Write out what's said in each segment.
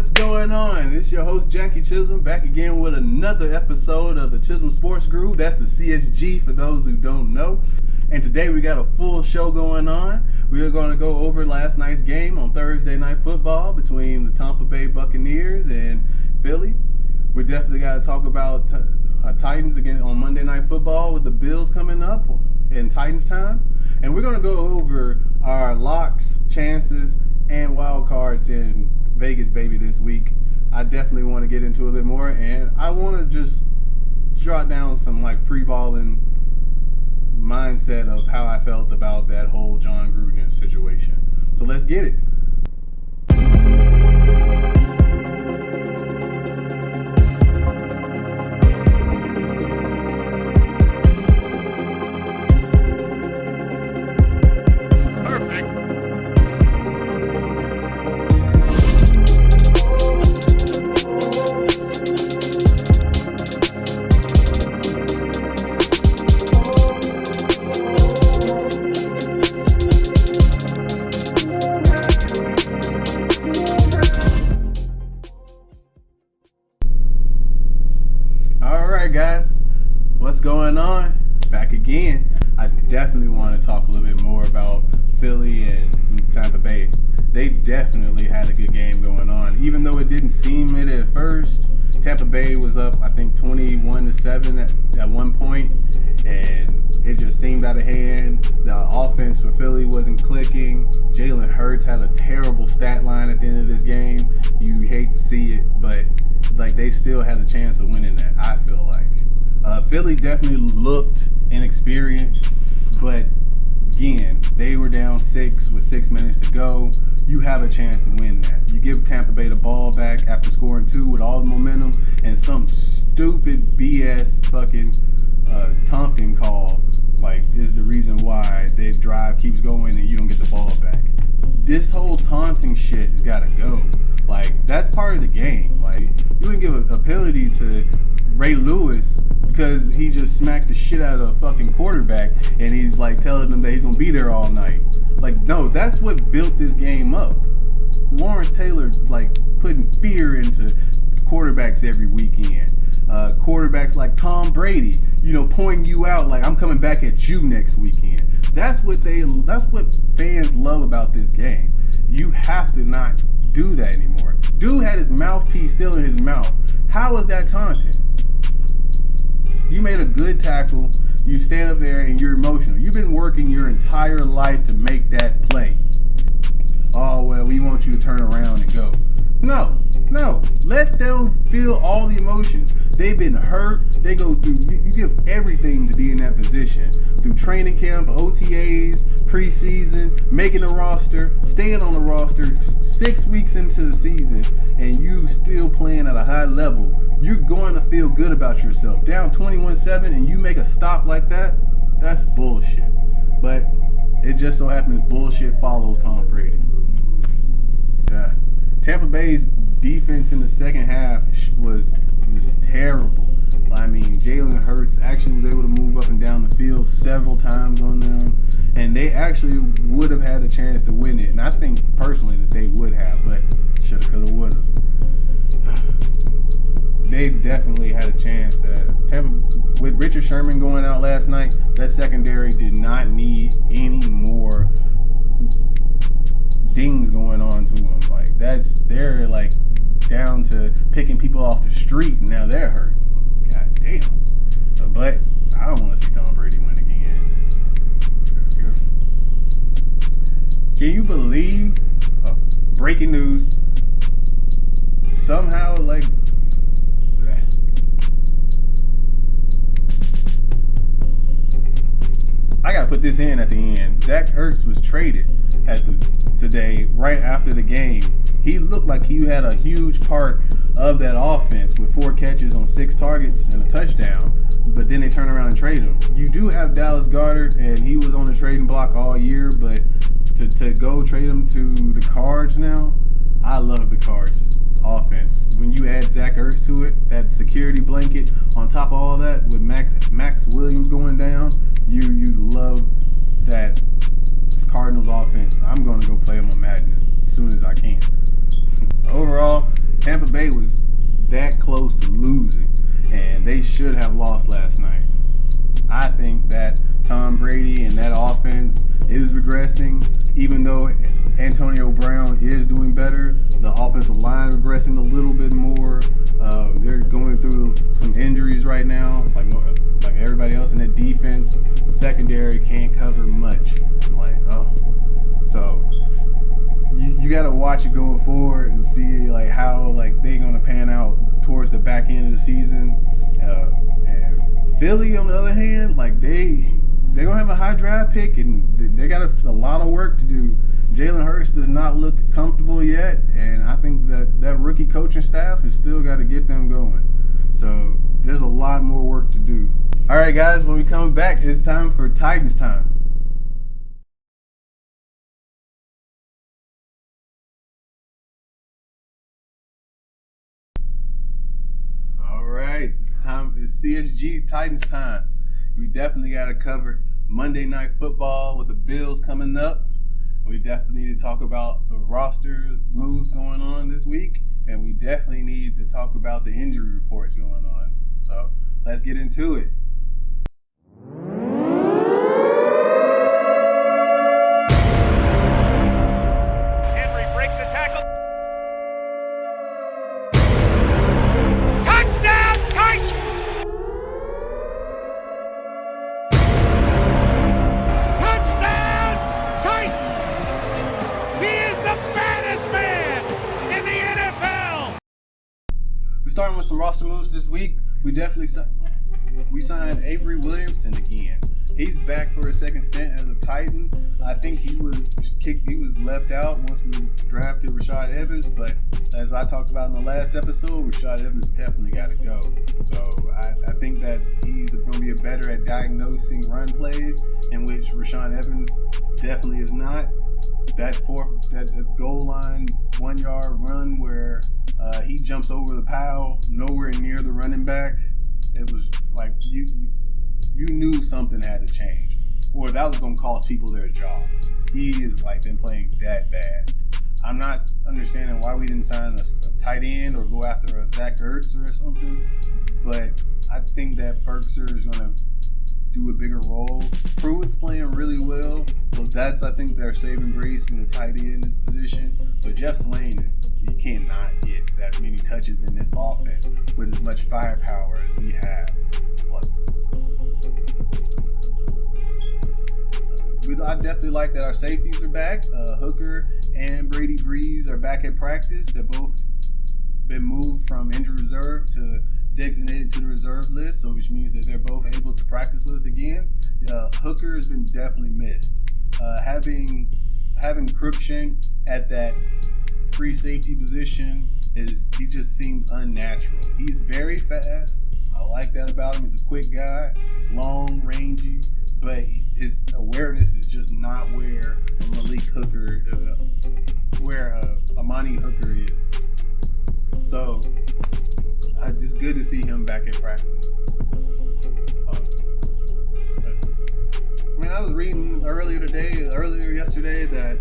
what's going on? It's your host Jackie Chism back again with another episode of the Chism Sports Group. That's the CSG for those who don't know. And today we got a full show going on. We are going to go over last night's game on Thursday Night Football between the Tampa Bay Buccaneers and Philly. We definitely got to talk about Titans again on Monday Night Football with the Bills coming up in Titans time. And we're going to go over our locks, chances, and wild cards in Vegas, baby, this week. I definitely want to get into it a bit more, and I want to just jot down some free balling mindset of how I felt about that whole John Gruden situation. So let's get it. Guys, what's going on? Back again. I definitely want to talk a little bit more about Philly and Tampa Bay. They definitely had a good game going on, even though it didn't seem it at first. Tampa Bay was up, I think, 21-7 at one point, and it just seemed out of hand. The offense for Philly wasn't clicking. Jalen Hurts had a terrible stat line at the end of this game. You hate to see it, but they still had a chance of winning that, I feel like. Philly definitely looked inexperienced, but again, they were down 6 with 6 minutes to go. You have a chance to win that. You give Tampa Bay the ball back after scoring 2 with all the momentum, and some stupid BS fucking taunting call is the reason why their drive keeps going and you don't get the ball back. This whole taunting shit has got to go. That's part of the game. You wouldn't give a penalty to Ray Lewis because he just smacked the shit out of a fucking quarterback and he's telling them that he's going to be there all night. No, that's what built this game up. Lawrence Taylor, putting fear into quarterbacks every weekend. Quarterbacks like Tom Brady, pointing you out I'm coming back at you next weekend. That's what fans love about this game. You have to not do that anymore. Dude had his mouthpiece still in his mouth. How is that taunting? You made a good tackle. You stand up there and you're emotional. You've been working your entire life to make that play. Oh, well, we want you to turn around and go. No. Let them feel all the emotions. They've been hurt. They go through, you give everything to be in that position. Through training camp, OTAs, preseason, making a roster, staying on the roster 6 weeks into the season, and you still playing at a high level. You're going to feel good about yourself. Down 21-7 and you make a stop like that, that's bullshit. But it just so happens bullshit follows Tom Brady. Yeah. Tampa Bay's defense in the second half was just terrible. Jalen Hurts actually was able to move up and down the field several times on them, and they actually would have had a chance to win it. And I think personally that they would have, but shoulda, coulda, woulda. They definitely had a chance. Tampa, with Richard Sherman going out last night, that secondary did not need any more things going on to them. They're down to picking people off the street, and now they're hurt. God damn. But I don't want to see Tom Brady win again. Can you believe breaking news? Somehow I gotta put this in at the end. Zach Ertz was traded today, right after the game. He looked like he had a huge part of that offense with 4 catches on 6 targets and a touchdown. But then they turn around and trade him. You do have Dallas Goedert, and he was on the trading block all year. But to go trade him to the Cards now, I love the Cards offense. When you add Zach Ertz to it, that security blanket on top of all that with Max Williams going down, you love that Cardinals offense. I'm going to go play them on Madden as soon as I can. overall, Tampa Bay was that close to losing, and they should have lost last night. I think that Tom Brady and that offense is regressing, even though Antonio Brown is doing better. The offensive line regressing a little bit more. They're going through some injuries right now, like everybody else in the defense. Secondary can't cover much. So you got to watch it going forward and see like how they're going to pan out towards the back end of the season. And Philly, on the other hand, they're going to have a high draft pick, and they got a lot of work to do. Jalen Hurts does not look comfortable yet, and I think that rookie coaching staff has still got to get them going. So there's a lot more work to do. All right, guys, when we come back, it's time for Titans time. All right, it's CSG Titans time. We definitely got to cover Monday Night Football with the Bills coming up. We definitely need to talk about the roster moves going on this week, and we definitely need to talk about the injury reports going on. So let's get into it. Henry breaks a tackle. Touchdown, Titans! Touchdown, Titans! He is the baddest man in the NFL! We're starting with some roster moves this week. We signed Avery Williamson again. He's back for a second stint as a Titan. I think he was left out once we drafted Rashad Evans, but as I talked about in the last episode, Rashad Evans definitely got to go. So I think that he's going to be better at diagnosing run plays, in which Rashad Evans definitely is not. That goal line 1 yard run where he jumps over the pile, nowhere near the running back. It was like you knew something had to change, or that was going to cost people their jobs. He has been playing that bad. I'm not understanding why we didn't sign a tight end or go after a Zach Ertz or something, but I think that Ferguson is going to do a bigger role. Pruitt's playing really well, so that's, I think, their saving grace from the tight end position. But Jeff Swain he cannot get as many touches in this offense with as much firepower as we have. I definitely like that our safeties are back. Hooker and Brady Breeze are back at practice. They've both been moved from injured reserve to designated to the reserve list, so which means that they're both able to practice with us again. Hooker has been definitely missed. Having Cruikshank at that free safety position he just seems unnatural. He's very fast. I like that about him. He's a quick guy, long, rangy, but his awareness is just not where Amani Hooker is. So it's just good to see him back at practice. I was reading earlier yesterday that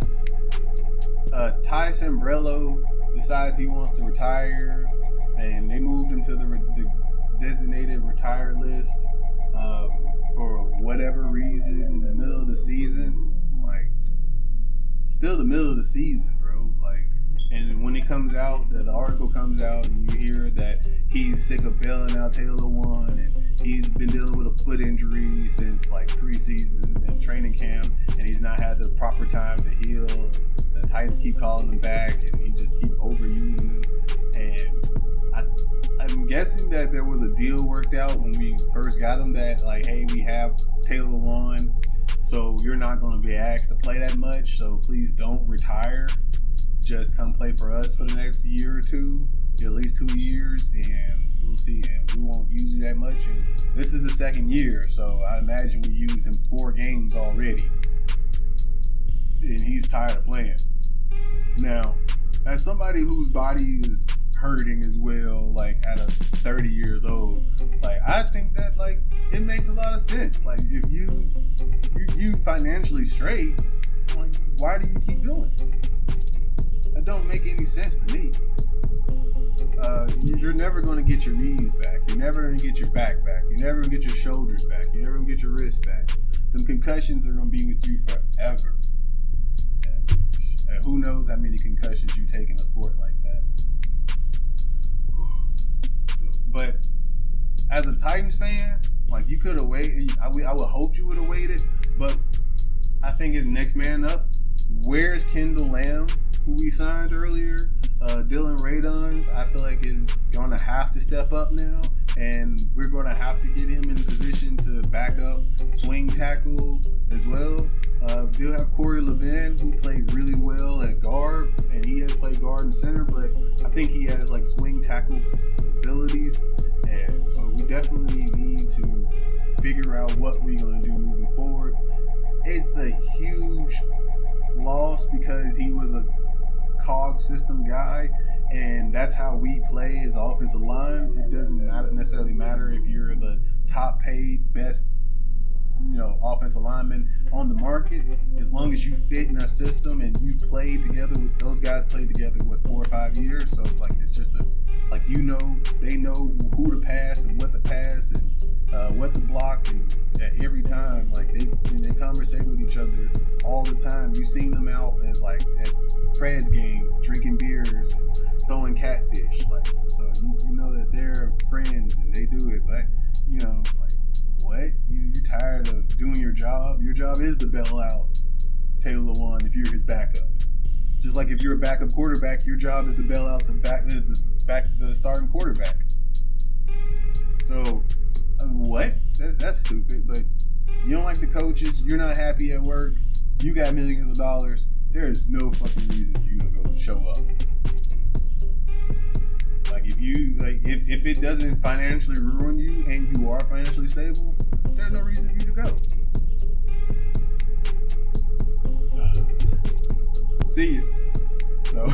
Ty Sambrello decides he wants to retire, and they moved him to the designated retire list for whatever reason in the middle of the season. Still the middle of the season, bro. And when it comes out, the article comes out, and you hear that he's sick of bailing out Taylor Lewan, and he's been dealing with a foot injury since preseason and training camp, and he's not had the proper time to heal. The Titans keep calling him back, and he just keep overusing him. And I'm guessing that there was a deal worked out when we first got him that hey, we have Taylor Lewan, so you're not going to be asked to play that much, so please don't retire. Just come play for us for the next year or two, at least 2 years, and we'll see. And we won't use you that much. And this is the second year, so I imagine we used him 4 games already, and he's tired of playing. Now, as somebody whose body is hurting as well, at 30 years old, I think that it makes a lot of sense. If you financially straight, why do you keep doing it? It don't make any making sense to me. You're never going to get your knees back. You're never going to get your back back. You're never going to get your shoulders back. You're never going to get your wrist back. Them concussions are going to be with you forever. And who knows how many concussions you take in a sport like that. But as a Titans fan, like, you could have waited. I would hope you would have waited. But I think it's next man up. Where's Kendall Lamb, who we signed earlier? Dylan Radons, I feel like, is going to have to step up now, and we're going to have to get him in a position to back up swing tackle as well. We'll have Corey Levin, who played really well at guard, and he has played guard and center, but I think he has like swing tackle abilities, and so we definitely need to figure out what we're going to do moving forward. It's a huge loss because he was a cog system guy, and that's how we play as offensive line. It doesn't necessarily matter if you're the top paid, best, offensive lineman on the market. As long as you fit in our system and you've played together with those guys, played together 4 or 5 years. So like, it's just they know who to pass and what to pass and what to block, and every time, like, they conversate with each other all the time. You've seen them out at Preds games, drinking beers and throwing catfish, so you know that they're friends and they do it. But what? You're tired of doing your job? Your job is to bail out Taylor Lewan if you're his backup. Just like if you're a backup quarterback, your job is to bail out the starting quarterback. So what? That's stupid. But you don't like the coaches. You're not happy at work. You got millions of dollars. There is no fucking reason for you to go show up. Like, if it doesn't financially ruin you and you are financially stable, there's no reason for you to go. See you. No.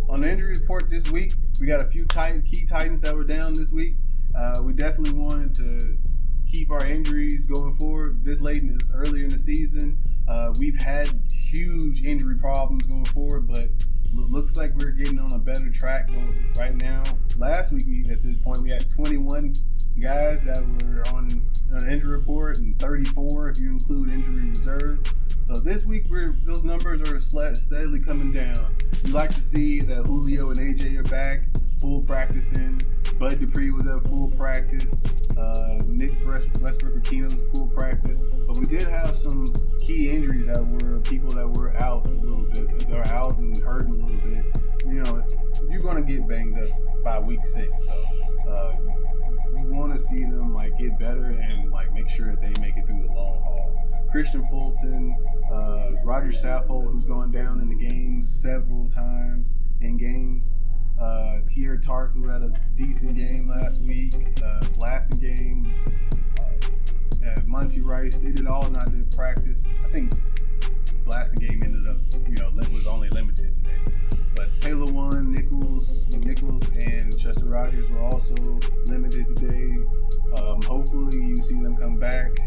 On the injury report this week, we got a few key Titans that were down this week. We definitely wanted to keep our injuries going forward this earlier in the season. We've had huge injury problems going forward, but looks like we're getting on a better track right now. Last week, at this point, we had 21 guys that were on an injury report, and 34 if you include injury reserve. So this week, those numbers are steadily coming down. You like to see that Julio and AJ are back, full practicing. Bud Dupree was at full practice. Nick Westbrook-Aquino was at full practice. But we did have some key injuries that were people that were out a little bit. They're out and hurting a little bit. You're going to get banged up by week 6. So you want to see them get better and make sure that they make it through the long haul. Christian Fulton, Roger Saffold, who's gone down in the games several times in games. Tier Tart, who had a decent game last week. Blasingame, Monty Rice, they did all not did practice. I think Blasingame ended up, was only limited today. But Taylor won, Nichols, and Chester Rogers were also limited today. Hopefully you see them come back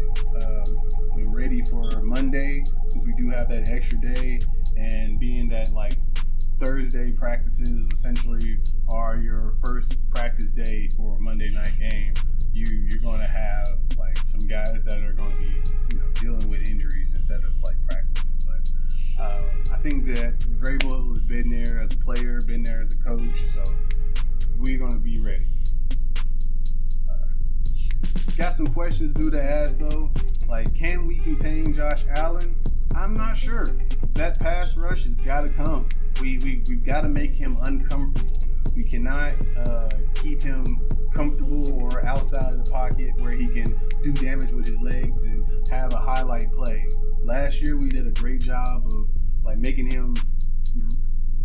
and ready for Monday, since we do have that extra day, and being that Thursday practices essentially are your first practice day for a Monday night game. You're going to have some guys that are going to be dealing with injuries instead of practicing. But I think that Vrabel has been there as a player, been there as a coach, so we're going to be ready. Got some questions due to ask though. Can we contain Josh Allen? I'm not sure. That pass rush has got to come. We've got to make him uncomfortable. We cannot keep him comfortable or outside of the pocket where he can do damage with his legs and have a highlight play. Last year we did a great job of making him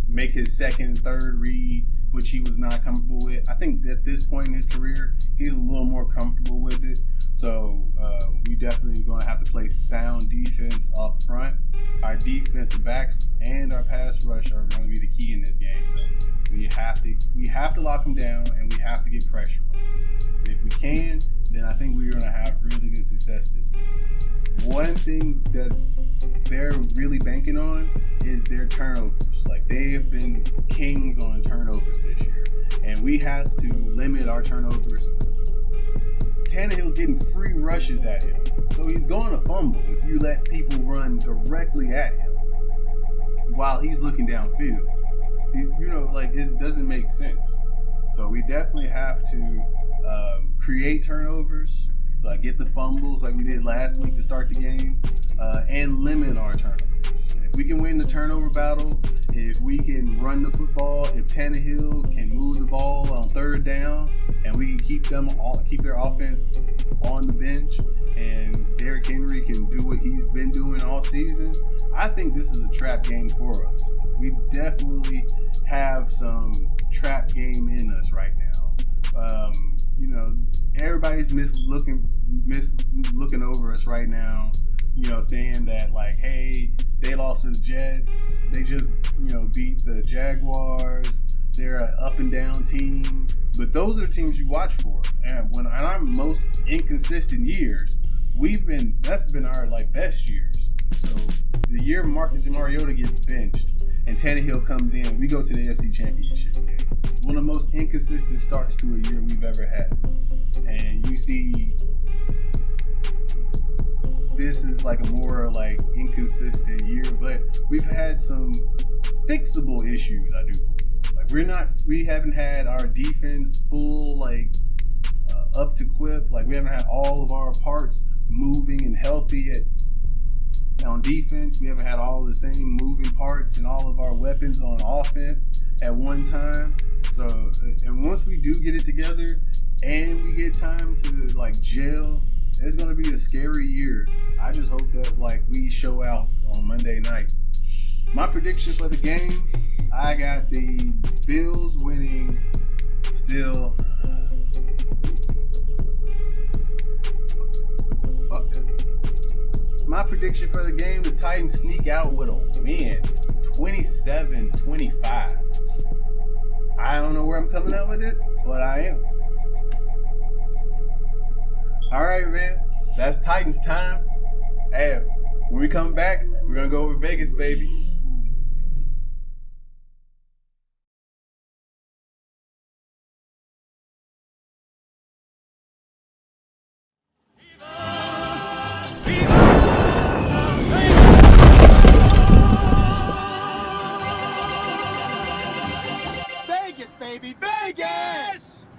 make his second, third read, which he was not comfortable with. I think at this point in his career, he's a little more comfortable with it. So we definitely going to have to play sound defense up front. Our defensive backs and our pass rush are going to be the key in this game. We have to lock them down, and we have to get pressure on them. And if we can, then I think we're going to have really good success this week. one thing they're really banking on is their turnovers. Like, they have been kings on turnovers this year, and we have to limit our turnovers. Tannehill's getting free rushes at him, so he's going to fumble if you let people run directly at him while he's looking downfield. It doesn't make sense. So we definitely have to create turnovers, get the fumbles like we did last week to start the game, and limit our turnovers. And if we can win the turnover battle, if we can run the football, if Tannehill can move the ball on third down, and we can keep their offense on the bench, and Derrick Henry can do what he's been doing all season, I think this is a trap game for us. We definitely have some trap game in us right now. Everybody's looking over us right now, saying that, hey, they lost to the Jets. They just, beat the Jaguars. They're an up and down team. But those are the teams you watch for. And in our most inconsistent years, that's been our best years. So the year Marcus Mariota gets benched and Tannehill comes in, we go to the AFC Championship game. One of the most inconsistent starts to a year we've ever had. And you see, this is a more inconsistent year, but we've had some fixable issues, I do believe. We haven't had our defense full, up to quip. We haven't had all of our parts moving and healthy on defense. We haven't had all the same moving parts and all of our weapons on offense at one time. So, and once we do get it together and we get time to gel, it's going to be a scary year. I just hope that we show out on Monday night. My prediction for the game, I got the Bills winning still. Fuck that. My prediction for the game, the Titans sneak out with a win, 27-25. I don't know where I'm coming out with it, but I am. All right, man. That's Titans time. Hey, when we come back, we're going to go over Vegas, baby. Vegas, baby, Vegas!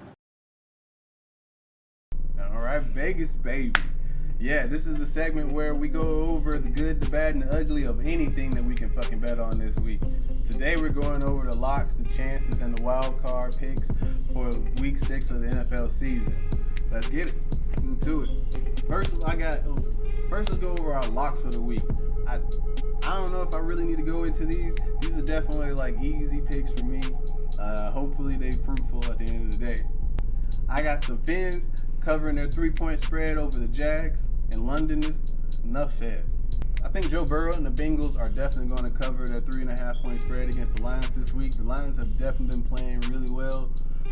All right, Vegas, baby. Yeah, this is the segment where we go over the good, the bad, and the ugly of anything that we can fucking bet on this week. Today we're going over the locks, the chances, and the wild card picks for week 6 of the NFL season. Let's get it. Into it. First, let's go over our locks for the week. I don't know if I really need to go into these. These are definitely easy picks for me. Hopefully they're fruitful at the end of the day. I got the Fins covering their 3-point spread over the Jags, and London is enough said. I think Joe Burrow and the Bengals are definitely going to cover their 3.5-point spread against the Lions this week. The Lions have definitely been playing really well,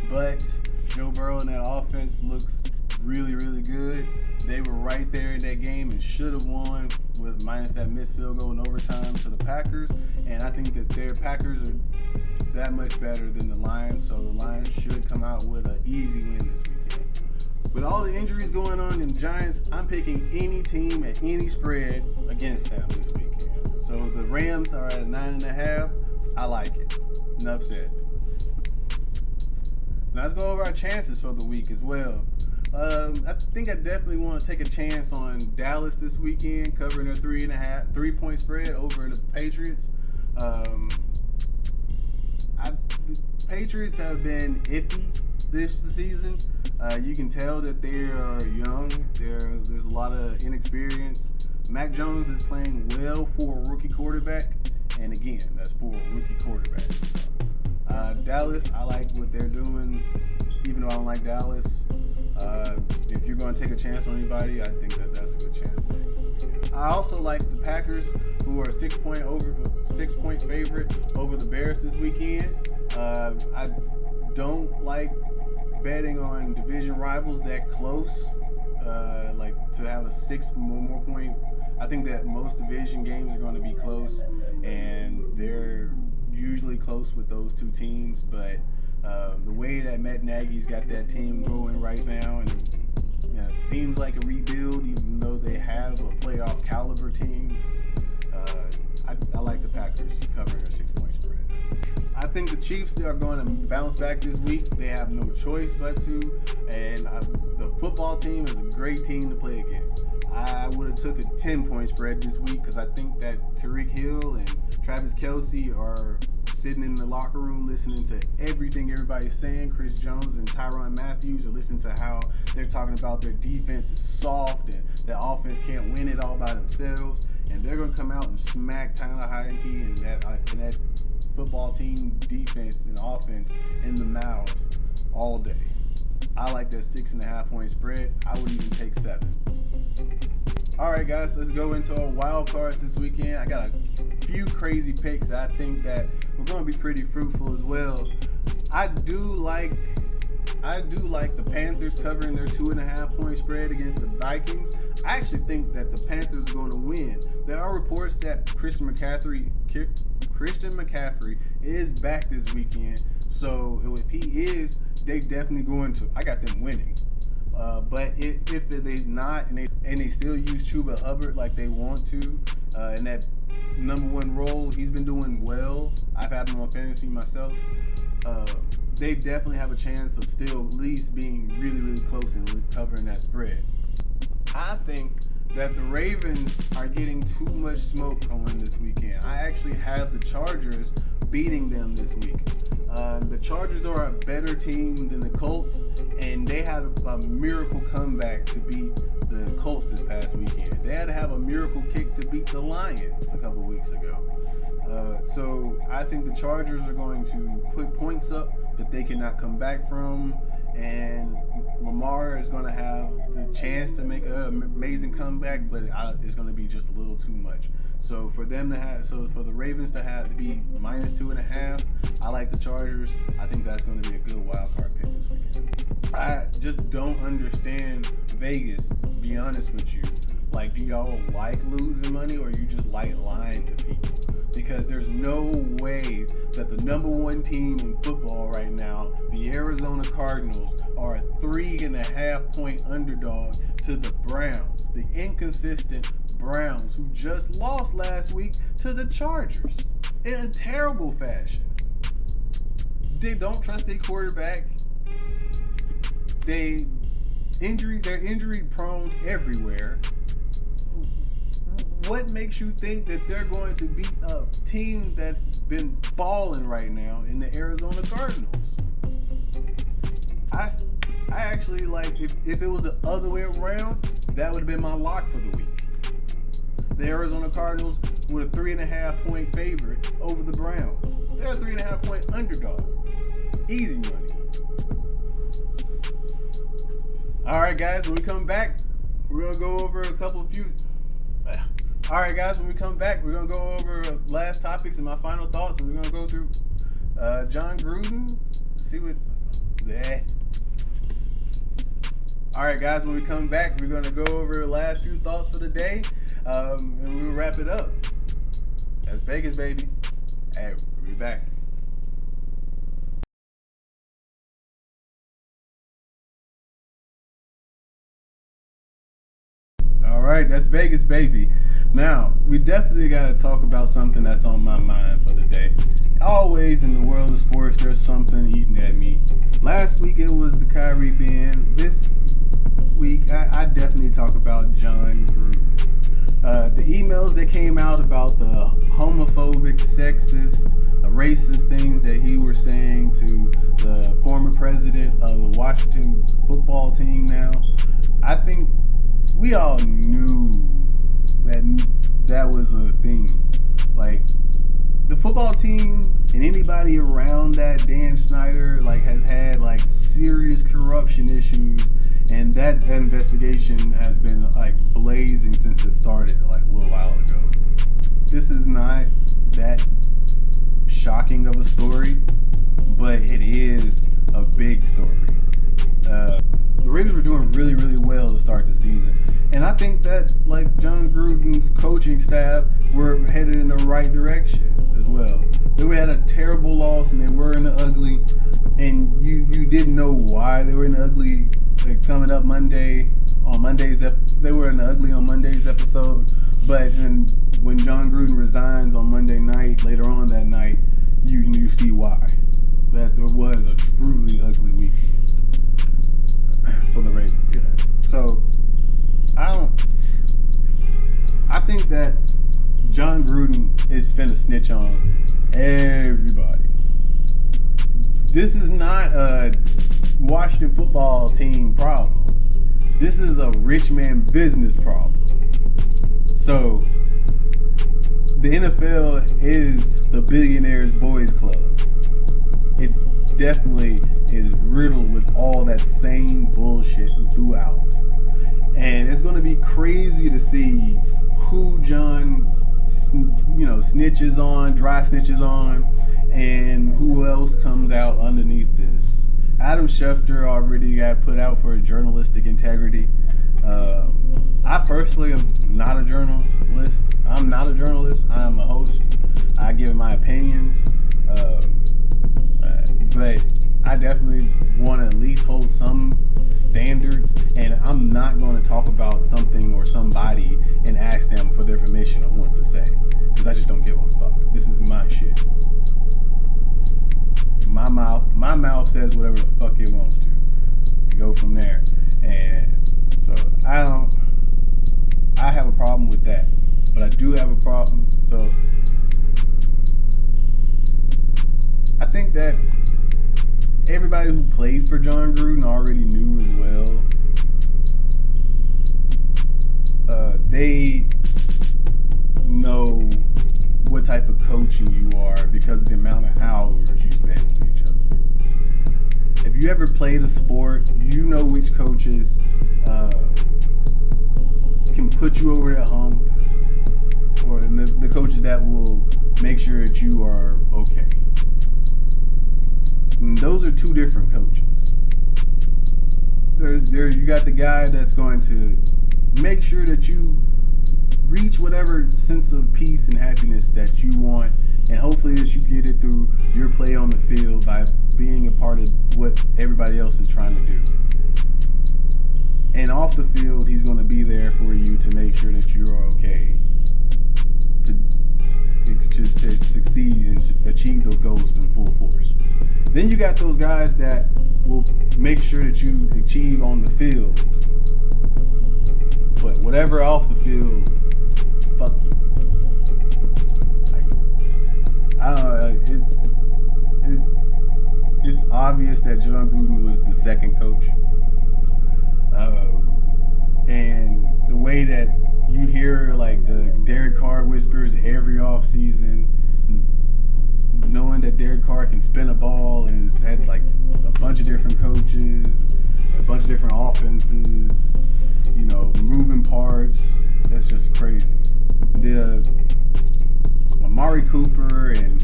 but Joe Burrow and that offense looks really, really good. They were right there in that game and should have won with minus that missed field goal in overtime to the Packers, and I think that their Packers are that much better than the Lions, so the Lions should come out with an easy win this weekend. With all the injuries going on in the Giants, I'm picking any team at any spread against them this weekend. So the Rams are at 9.5. I like it. Enough said. Now let's go over our chances for the week as well. I think I definitely want to take a chance on Dallas this weekend, covering their 3-point spread over the Patriots. The Patriots have been iffy this season. You can tell that they are young. There's a lot of inexperience. Mac Jones is playing well for a rookie quarterback, and again, that's for a rookie quarterback. Dallas, I like what they're doing, even though I don't like Dallas. If you're going to take a chance on anybody, I think that's a good chance to take this weekend. I also like the Packers, who are a 6-point favorite over the Bears this weekend. I don't like betting on division rivals that close, to have a 6 more point I think that most division games are going to be close, and they're usually close with those two teams. But the way that Matt Nagy's got that team going right now, and it seems like a rebuild, even though they have a playoff caliber team. I like the Packers covering a 6-point spread. I think the Chiefs are going to bounce back this week. They have no choice but to. And the football team is a great team to play against. I would have took a 10-point spread this week because I think that Tyreek Hill and Travis Kelce are sitting in the locker room listening to everything everybody's saying. Chris Jones and Tyrann Mathieu are listening to how they're talking about their defense is soft and the offense can't win it all by themselves. And they're going to come out and smack Tyler Heineke and that football team defense and offense in the mouths all day. I like that 6.5-point spread. I would even take 7. All right, guys, let's go into our wild cards this weekend. I got a few crazy picks that I think that we're going to be pretty fruitful as well. I do like the Panthers covering their 2.5-point spread against the Vikings. I actually think that the Panthers are going to win. There are reports that Christian McCaffrey is back this weekend. So if he is, they definitely going to. I got them winning. But if it is not, and they still use Chuba Hubbard like they want to, in that number 1 role, he's been doing well. I've had him on fantasy myself. They definitely have a chance of still at least being really, really close and covering that spread. I think that the Ravens are getting too much smoke going this weekend. I actually have the Chargers beating them this week. The Chargers are a better team than the Colts, and they had a miracle comeback to beat the Colts this past weekend. They had to have a miracle kick to beat the Lions a couple weeks ago. So I think the Chargers are going to put points up that they cannot come back from, and Lamar is going to have the chance to make an amazing comeback, but it's going to be just a little too much. So for the Ravens to be -2.5, I like the Chargers. I think that's going to be a good wild card pick this weekend. I just don't understand Vegas, to be honest with you. Like, do y'all like losing money, or you just like lying to people? Because there's no way that the number 1 team in football right now, the Arizona Cardinals, are a 3.5-point underdog to the Browns, the inconsistent Browns, who just lost last week to the Chargers in a terrible fashion. They don't trust their quarterback. They're injury prone everywhere. What makes you think that they're going to beat a team that's been balling right now in the Arizona Cardinals? I actually like, if it was the other way around, that would have been my lock for the week. The Arizona Cardinals were a 3.5-point favorite over the Browns. They're a 3.5-point underdog. Easy money. All right, guys, when we come back, we're going to go over All right, guys, when we come back, we're going to go over last topics and my final thoughts, and we're going to go through John Gruden, see what... All right, guys, when we come back, we're going to go over the last few thoughts for the day, and we'll wrap it up. That's Vegas, baby. Hey, we'll be back. All right, that's Vegas, baby. Now, we definitely got to talk about something that's on my mind for the day. Always in the world of sports, there's something eating at me. Last week, it was the Kyrie ban. This week, I definitely talk about John Gruden. The emails that came out about the homophobic, sexist, racist things that he was saying to the former president of the Washington football team now, I think we all knew that was a thing. Like, the football team and anybody around that, Dan Snyder, has had serious corruption issues, and that investigation has been blazing since it started a little while ago. This is not that shocking of a story, but it is a big story. The Raiders were doing really, really well to start the season, and And I think that like John Gruden's coaching staff were headed in the right direction as well. They had a terrible loss and they were in the ugly, and you didn't know why they were in the ugly. Like, coming up Monday on Monday's they were in the ugly on Monday's episode, but when John Gruden resigns on Monday night, later on that night, you see why. That it was a truly ugly weekend for the Raiders. Yeah. So I think that John Gruden is finna snitch on everybody. This is not a Washington football team problem. This is a rich man business problem. So the NFL is the billionaires boys club. It definitely is riddled with all that same bullshit throughout. And it's going to be crazy to see who John, snitches on, dry snitches on, and who else comes out underneath this. Adam Schefter already got put out for journalistic integrity. I personally am not a journalist. I'm not a journalist. I am a host. I give my opinions. But I definitely want to at least hold some standards, and I'm not going to talk about something or somebody and ask them for their permission on what to say, because I just don't give a fuck. This is my shit. My mouth says whatever the fuck it wants to, and go from there. And so I have a problem with that, but I do have a problem. So I think that everybody who played for John Gruden already knew as well. They know what type of coaching you are because of the amount of hours you spend with each other. If you ever played a sport, you know which coaches can put you over that hump, or the coaches that will make sure that you are okay. And those are two different coaches. You got the guy that's going to make sure that you reach whatever sense of peace and happiness that you want, and hopefully that you get it through your play on the field by being a part of what everybody else is trying to do. And off the field, he's going to be there for you to make sure that you're okay, to succeed and achieve those goals in full force. Then you got those guys that will make sure that you achieve on the field, but whatever off the field, fuck you. Like, I don't know. It's obvious that John Gruden was the second coach, and the way that you hear like the Derek Carr whispers every offseason, knowing that Derek Carr can spin a ball and has had like a bunch of different coaches, a bunch of different offenses, moving parts. That's just crazy. The Amari Cooper and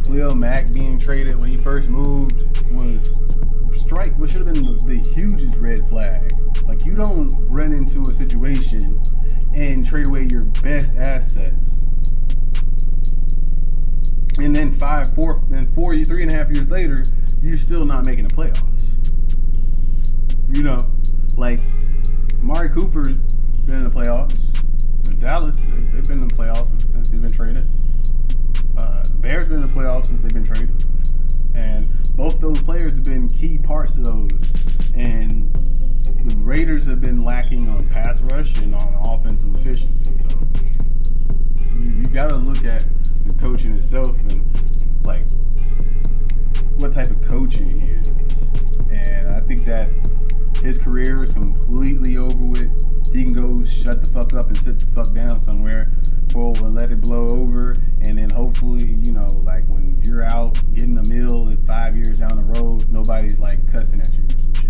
Khalil Mack being traded when he first moved was what should have been the hugest red flag. Like, you don't run into a situation and trade away your best assets, and then 3.5 years later, you're still not making the playoffs. Like, Amari Cooper's been in the playoffs. Dallas, they've been in the playoffs since they've been traded. The Bears been in the playoffs since they've been traded. And both those players have been key parts of those. And the Raiders have been lacking on pass rush and on offensive efficiency. So you got to look at the coaching itself and like what type of coaching he is. And I think that his career is completely over with. He can go shut the fuck up and sit the fuck down somewhere and let it blow over, and then hopefully, like when you're out getting a meal 5 years down the road, nobody's like cussing at you or some shit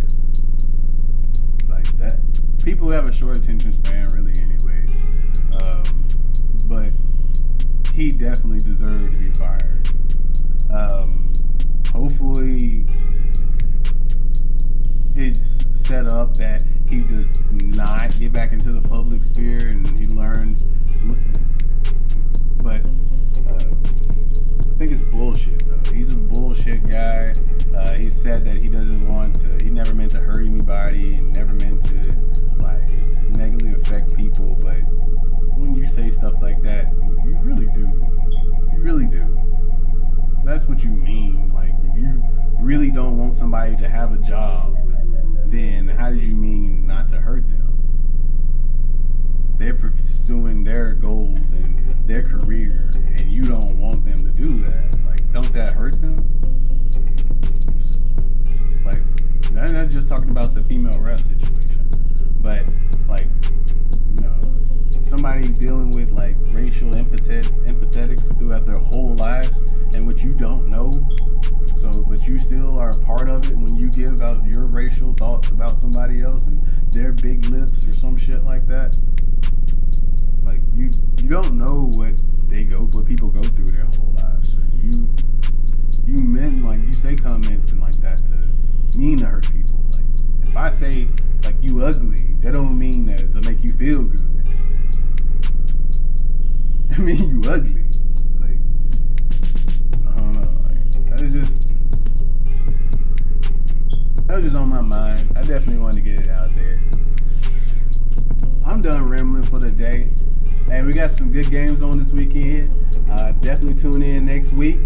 like that. People have a short attention span, really, anyway. But he definitely deserved to be fired. Hopefully, it's set up that he does not get back into the public sphere and he learns, but I think it's bullshit though. He's a bullshit guy. He said that he never meant to hurt anybody and never meant to like negatively affect people, but when you say stuff like that, you really do. You really do. That's what you mean. Like, if you really don't want somebody to have a job, then how did you mean not to hurt them? They're pursuing their goals and their career, and you don't want them to do that. Like, don't that hurt them? Like, I'm not just talking about the female rep situation, but like, you know, somebody dealing with like racial empathetics throughout their whole lives, and what you don't know, but you still are a part of it when you give out your racial thoughts about somebody else and their big lips or some shit like that. Like, you don't know what people go through their whole lives. And you meant, like, you say comments and like that to mean to hurt people. Like, if I say like you ugly, that don't mean that to make you feel good. I mean you ugly. Like, I don't know. Like, that was just on my mind. I definitely wanted to get it out there. I'm done rambling for the day. Hey, we got some good games on this weekend. Definitely tune in next week.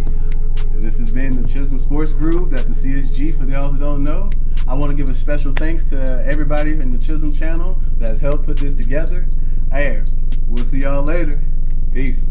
This has been the Chism Sports Groove. That's the CSG for those who don't know. I want to give a special thanks to everybody in the Chism channel that's helped put this together. Hey, we'll see y'all later. Peace.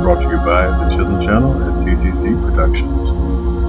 Brought to you by the Chism Channel and TCC Productions.